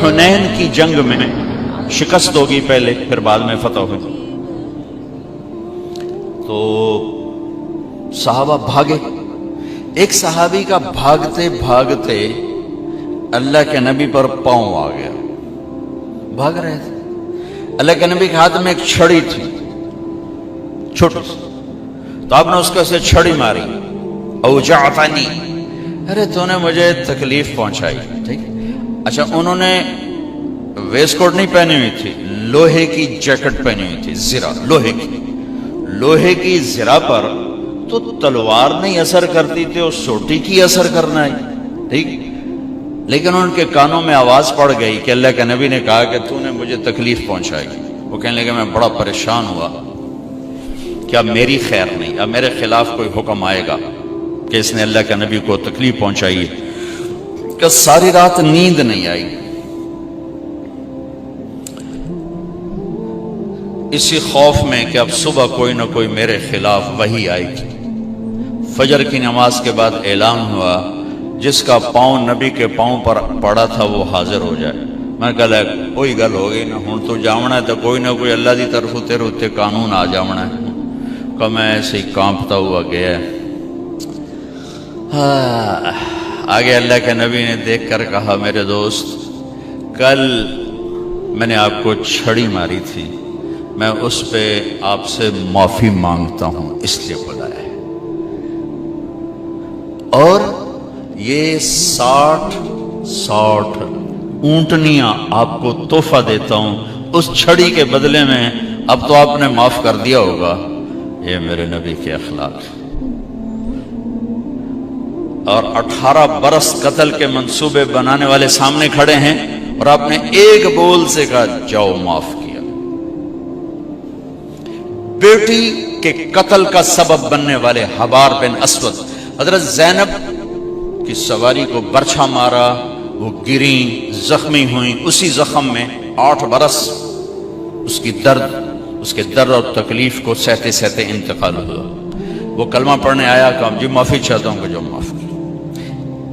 हुनैन की जंग में शिकस्त होगी पहले, फिर बाद में फतह हुई। तो सहाबा भागे। एक सहाबी का भागते भागते अल्लाह के नबी पर पांव आ गया। भाग रहे थे, अल्लाह के नबी के हाथ में एक छड़ी थी छोटी सी, तो आपने उसको से छड़ी मारी। औजाअतनी, अरे तूने मुझे तकलीफ पहुंचाई। ठीक, अच्छा, उन्होंने वेस्ट कोट नहीं पहनी हुई थी, लोहे की जैकेट पहनी हुई थी, जिरा लोहे की जिरा पर तो तलवार नहीं असर करती थी, और सोटी की असर करना है। ठीक, लेकिन उनके कानों में आवाज पड़ गई कि अल्लाह के नबी ने कहा कि तूने मुझे तकलीफ पहुंचाई। वो कहने लगे मैं बड़ा परेशान हुआ कि अब मेरी खैर नहीं, अब मेरे खिलाफ कोई हुक्म आएगा कि इसने अल्लाह के नबी को तकलीफ पहुंचाई। कि सारी रात नींद नहीं आई। इसी खौफ में कि अब सुबह कोई ना कोई मेरे खिलाफ वही आएगी। फजर की नमाज के बाद ऐलान हुआ जिसका पांव नबी के पांव पर पड़ा था वो हाजिर हो जाए। मैं कहा कोई गल हो गई ना, हुण तो जावना है तो कोई ना कोई अल्लाह की तरफ तेरे उत्ते कानून आ जावना है। कहा मैं ऐसे ही कांपता हुआ गया। आगे अल्लाह के नबी ने देख कर कहा मेरे दोस्त, कल मैंने आपको छड़ी मारी थी, मैं उस पे आपसे माफी मांगता हूं, इसलिए बुलाया है। और ये 60 ऊंटनियां आपको तोहफा देता हूं, उस छड़ी के बदले में। अब तो आपने माफ कर दिया होगा। ये मेरे नबी के अखलाक। और 18 बरस कत्ल के मंसूबे बनाने वाले सामने खड़े हैं, और आपने एक बोल से कहा जाओ माफ किया। बेटी के कत्ल का सबब बनने वाले हबार बिन अस्वद, हजरत ज़ैनब की सवारी को बरछा मारा, वो गिरी, जख्मी हुई। उसी जख्म में 8 बरस उसके दर्द और तकलीफ को सहते सहते इंतकाल हुआ। वो कलमा पढ़ने आया, कहा जी माफी चाहता हूं कि जो माफ किया।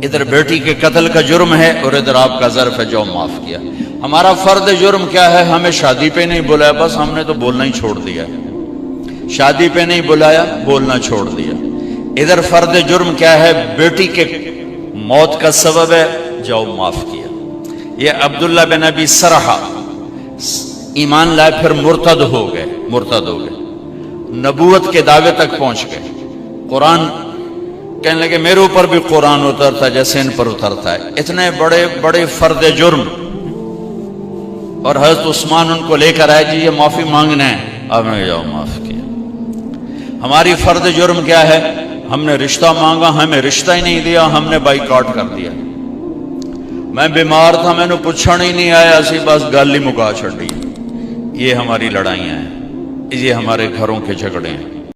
इधर बेटी के कत्ल का जुर्म है और इधर आपका ज़र्फ है जो माफ किया। हमारा फर्द जुर्म क्या है? हमें शादी पे नहीं बुलाया, बस हमने तो बोलना ही छोड़ दिया। शादी पे नहीं बुलाया, बोलना छोड़ दिया। इधर फर्द जुर्म क्या है? बेटी के मौत का सबब है, जाओ माफ किया। ये अब्दुल्ला बिन अबी सरहा ईमान लाए, फिर मुर्तद हो गए। नबूवत के दावे तक पहुंच गए। कुरान कहने लगे मेरे ऊपर भी कुरान उतरता जैसे इन पर उतरता है। इतने बड़े बड़े फर्द जुर्म, और हजरत उस्मान उनको लेकर आए, जी ये माफी मांगना है। आपने जाओ माफ किया। हमारी फर्द जुर्म क्या है? हमने रिश्ता मांगा, हमें रिश्ता ही नहीं दिया, हमने बाइकआउट कर दिया। मैं बीमार था, मैंने पूछण ही नहीं आया, असी बस गल ही मुका छड़ी। ये हमारी लड़ाइयां हैं, ये हमारे घरों के झगड़े हैं।